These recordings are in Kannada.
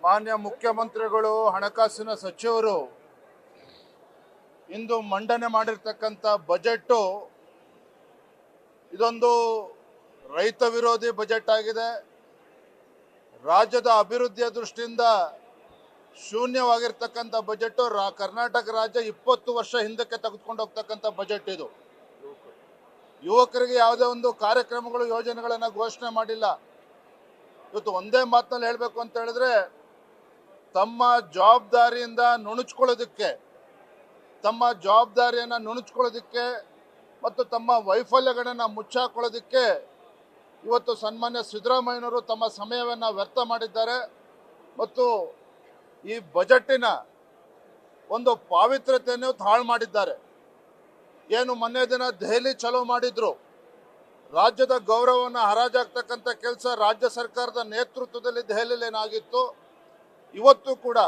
ಮಾನ್ಯ ಮುಖ್ಯಮಂತ್ರಿಗಳು ಹಣಕಾಸಿನ ಸಚಿವರು ಇಂದು ಮಂಡನೆ ಮಾಡಿರ್ತಕ್ಕಂಥ ಬಜೆಟ್ ಇದೊಂದು ರೈತ ವಿರೋಧಿ ಬಜೆಟ್ ಆಗಿದೆ. ರಾಜ್ಯದ ಅಭಿವೃದ್ಧಿಯ ದೃಷ್ಟಿಯಿಂದ ಶೂನ್ಯವಾಗಿರ್ತಕ್ಕಂಥ ಬಜೆಟ್. ಕರ್ನಾಟಕ ರಾಜ್ಯ 20 ವರ್ಷ ಹಿಂದಕ್ಕೆ ತೆಗೆದುಕೊಂಡು ಹೋಗ್ತಕ್ಕಂಥ ಬಜೆಟ್ ಇದು. ಯುವಕರಿಗೆ ಯಾವುದೇ ಒಂದು ಕಾರ್ಯಕ್ರಮಗಳು ಯೋಜನೆಗಳನ್ನು ಘೋಷಣೆ ಮಾಡಿಲ್ಲ. ಇವತ್ತು ಒಂದೇ ಮಾತಿನಲ್ಲಿ ಹೇಳಬೇಕು ಅಂತ ಹೇಳಿದ್ರೆ, ತಮ್ಮ ಜವಾಬ್ದಾರಿಯಿಂದ ನುಣುಚ್ಕೊಳ್ಳೋದಕ್ಕೆ ಮತ್ತು ತಮ್ಮ ವೈಫಲ್ಯಗಳನ್ನು ಮುಚ್ಚಾಕೊಳ್ಳೋದಕ್ಕೆ ಇವತ್ತು ಸನ್ಮಾನ್ಯ ಸಿದ್ದರಾಮಯ್ಯನವರು ತಮ್ಮ ಸಮಯವನ್ನು ವ್ಯರ್ಥ ಮಾಡಿದ್ದಾರೆ. ಮತ್ತು ಈ ಬಜೆಟಿನ ಒಂದು ಪಾವಿತ್ರ್ಯತೆಯನ್ನು ಹಾಳು ಮಾಡಿದ್ದಾರೆ. ಏನು ಮೊನ್ನೆ ದಿನ ದೆಹಲಿ ಚಲೋ ಮಾಡಿದ್ರು, ರಾಜ್ಯದ ಗೌರವವನ್ನು ಹರಾಜಾಗ್ತಕ್ಕಂಥ ಕೆಲಸ ರಾಜ್ಯ ಸರ್ಕಾರದ ನೇತೃತ್ವದಲ್ಲಿ ದೆಹಲಿಯಲ್ಲಿ ಏನಾಗಿತ್ತು, ಇವತ್ತು ಕೂಡ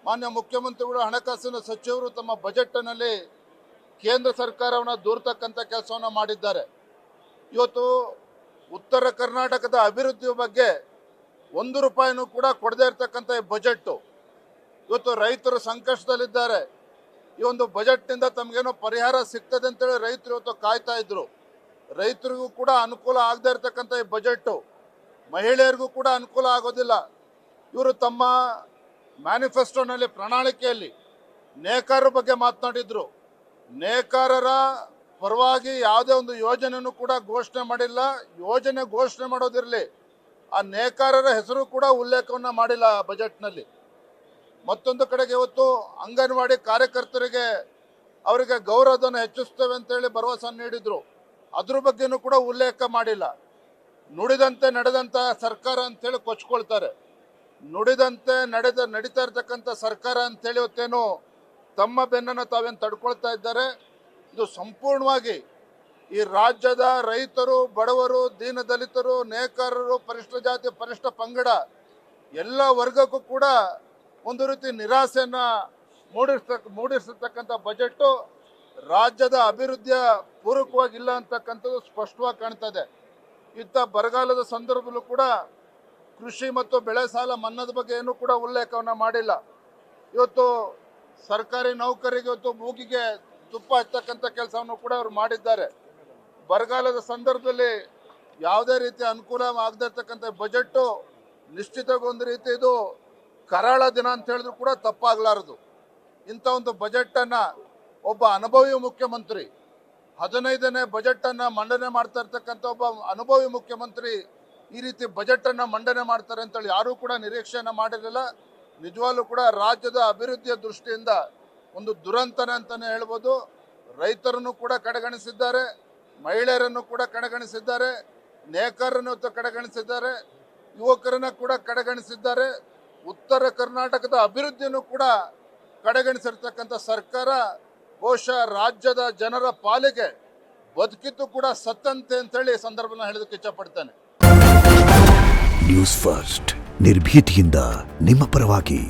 ಮಾನ್ಯ ಮುಖ್ಯಮಂತ್ರಿಗಳು ಹಣಕಾಸಿನ ಸಚಿವರು ತಮ್ಮ ಬಜೆಟ್ನಲ್ಲಿ ಕೇಂದ್ರ ಸರ್ಕಾರವನ್ನು ದೂರ್ತಕ್ಕಂಥ ಕೆಲಸವನ್ನು ಮಾಡಿದ್ದಾರೆ. ಇವತ್ತು ಉತ್ತರ ಕರ್ನಾಟಕದ ಅಭಿವೃದ್ಧಿಯ ಬಗ್ಗೆ 1 ರೂಪಾಯಿನೂ ಕೂಡ ಕೊಡದೇ ಇರತಕ್ಕಂಥ ಈ ಬಜೆಟ್. ಇವತ್ತು ರೈತರು ಸಂಕಷ್ಟದಲ್ಲಿದ್ದಾರೆ. ಈ ಒಂದು ಬಜೆಟ್ನಿಂದ ತಮಗೇನೋ ಪರಿಹಾರ ಸಿಗ್ತದೆ ಅಂತೇಳಿ ರೈತರು ಇವತ್ತು ಕಾಯ್ತಾ ಇದ್ರು. ರೈತರಿಗೂ ಕೂಡ ಅನುಕೂಲ ಆಗದೆ ಇರತಕ್ಕಂಥ ಈ ಬಜೆಟ್ ಮಹಿಳೆಯರಿಗೂ ಕೂಡ ಅನುಕೂಲ ಆಗೋದಿಲ್ಲ. ಇವರು ತಮ್ಮ ಮ್ಯಾನಿಫೆಸ್ಟೋನಲ್ಲಿ ಪ್ರಣಾಳಿಕೆಯಲ್ಲಿ ನೇಕಾರರ ಬಗ್ಗೆ ಮಾತನಾಡಿದ್ರು. ನೇಕಾರರ ಪರವಾಗಿ ಯಾವುದೇ ಒಂದು ಯೋಜನೆಯನ್ನು ಕೂಡ ಘೋಷಣೆ ಮಾಡಿಲ್ಲ. ಯೋಜನೆ ಘೋಷಣೆ ಮಾಡೋದಿರಲಿ, ಆ ನೇಕಾರರ ಹೆಸರು ಕೂಡ ಉಲ್ಲೇಖವನ್ನು ಮಾಡಿಲ್ಲ ಬಜೆಟ್ನಲ್ಲಿ. ಮತ್ತೊಂದು ಕಡೆಗೆ ಇವತ್ತು ಅಂಗನವಾಡಿ ಕಾರ್ಯಕರ್ತರಿಗೆ ಅವರಿಗೆ ಗೌರವಧನ ಹೆಚ್ಚಿಸ್ತೇವೆ ಅಂತೇಳಿ ಭರವಸೆ ನೀಡಿದ್ರು. ಅದ್ರ ಬಗ್ಗೆನೂ ಕೂಡ ಉಲ್ಲೇಖ ಮಾಡಿಲ್ಲ. ನುಡಿದಂತೆ ನಡೆದಂಥ ಸರ್ಕಾರ ಅಂತೇಳಿ ಕೊಚ್ಕೊಳ್ತಾರೆ. ನುಡಿದಂತೆ ನಡೀತಾ ಇರ್ತಕ್ಕಂಥ ಸರ್ಕಾರ ಅಂತೇಳಿ ಇವತ್ತೇನು ತಮ್ಮ ಬೆನ್ನನ್ನು ತಾವೇನು ತಡ್ಕೊಳ್ತಾ ಇದ್ದಾರೆ. ಇದು ಸಂಪೂರ್ಣವಾಗಿ ಈ ರಾಜ್ಯದ ರೈತರು, ಬಡವರು, ದೀನ ದಲಿತರು, ನೇಕಾರರು, ಪರಿಶಿಷ್ಟ ಜಾತಿ, ಪರಿಶಿಷ್ಟ ಪಂಗಡ ಎಲ್ಲ ವರ್ಗಕ್ಕೂ ಕೂಡ ಒಂದು ರೀತಿ ನಿರಾಸೆಯನ್ನು ಮೂಡಿಸಿರ್ತಕ್ಕಂಥ ಬಜೆಟ್ಟು ರಾಜ್ಯದ ಅಭಿವೃದ್ಧಿಯ ಪೂರಕವಾಗಿಲ್ಲ ಅಂತಕ್ಕಂಥದ್ದು ಸ್ಪಷ್ಟವಾಗಿ ಕಾಣ್ತದೆ. ಇಂಥ ಬರಗಾಲದ ಸಂದರ್ಭದಲ್ಲೂ ಕೂಡ ಕೃಷಿ ಮತ್ತು ಬೆಳೆ ಸಾಲ ಮನ್ನಾದ ಬಗ್ಗೆ ಏನೂ ಕೂಡ ಉಲ್ಲೇಖವನ್ನು ಮಾಡಿಲ್ಲ. ಇವತ್ತು ಸರ್ಕಾರಿ ನೌಕರಿಗೆ ಇವತ್ತು ಮೂಗಿಗೆ ತುಪ್ಪ ಹಚ್ಚತಕ್ಕಂಥ ಕೆಲಸವನ್ನು ಕೂಡ ಅವರು ಮಾಡಿದ್ದಾರೆ. ಬರಗಾಲದ ಸಂದರ್ಭದಲ್ಲಿ ಯಾವುದೇ ರೀತಿಯ ಅನುಕೂಲ ಆಗದೇ ಇರ್ತಕ್ಕಂಥ ಬಜೆಟ್ಟು ನಿಶ್ಚಿತವಾಗಿ ಒಂದು ರೀತಿ ಇದು ಕರಾಳ ದಿನ ಅಂತ ಹೇಳಿದ್ರು ಕೂಡ ತಪ್ಪಾಗಲಾರದು. ಇಂಥ ಒಂದು ಬಜೆಟನ್ನು ಒಬ್ಬ ಅನುಭವಿ ಮುಖ್ಯಮಂತ್ರಿ, 15ನೇ ಬಜೆಟನ್ನು ಮಂಡನೆ ಮಾಡ್ತಾ ಇರ್ತಕ್ಕಂಥ ಒಬ್ಬ ಅನುಭವಿ ಮುಖ್ಯಮಂತ್ರಿ ಈ ರೀತಿ ಬಜೆಟನ್ನು ಮಂಡನೆ ಮಾಡ್ತಾರೆ ಅಂತೇಳಿ ಯಾರೂ ಕೂಡ ನಿರೀಕ್ಷೆಯನ್ನು ಮಾಡಿರಲಿಲ್ಲ. ನಿಜವಾಗ್ಲೂ ಕೂಡ ರಾಜ್ಯದ ಅಭಿವೃದ್ಧಿಯ ದೃಷ್ಟಿಯಿಂದ ಒಂದು ದುರಂತನ ಅಂತಲೇ ಹೇಳ್ಬೋದು. ರೈತರನ್ನು ಕೂಡ ಕಡೆಗಣಿಸಿದ್ದಾರೆ, ಮಹಿಳೆಯರನ್ನು ಕೂಡ ಕಡೆಗಣಿಸಿದ್ದಾರೆ, ನೇಕಾರರನ್ನು ಕಡೆಗಣಿಸಿದ್ದಾರೆ, ಯುವಕರನ್ನು ಕೂಡ ಕಡೆಗಣಿಸಿದ್ದಾರೆ. ಉತ್ತರ ಕರ್ನಾಟಕದ ಅಭಿವೃದ್ಧಿಯನ್ನು ಕೂಡ ಕಡೆಗಣಿಸಿರ್ತಕ್ಕಂಥ ಸರ್ಕಾರ ಬಹುಶಃ ರಾಜ್ಯದ ಜನರ ಪಾಲಿಗೆ ಬದುಕಿದ್ದು ಕೂಡ ಸತ್ತಂತೆ ಅಂತೇಳಿ ಸಂದರ್ಭನ ಹೇಳೋದಕ್ಕೆ ಇಚ್ಛಪಡ್ತೇನೆ. ನ್ಯೂಸ್ ಫಸ್ಟ್ ನಿರ್ಭೀತಿಯಿಂದ ನಿಮ್ಮ ಪರವಾಗಿ.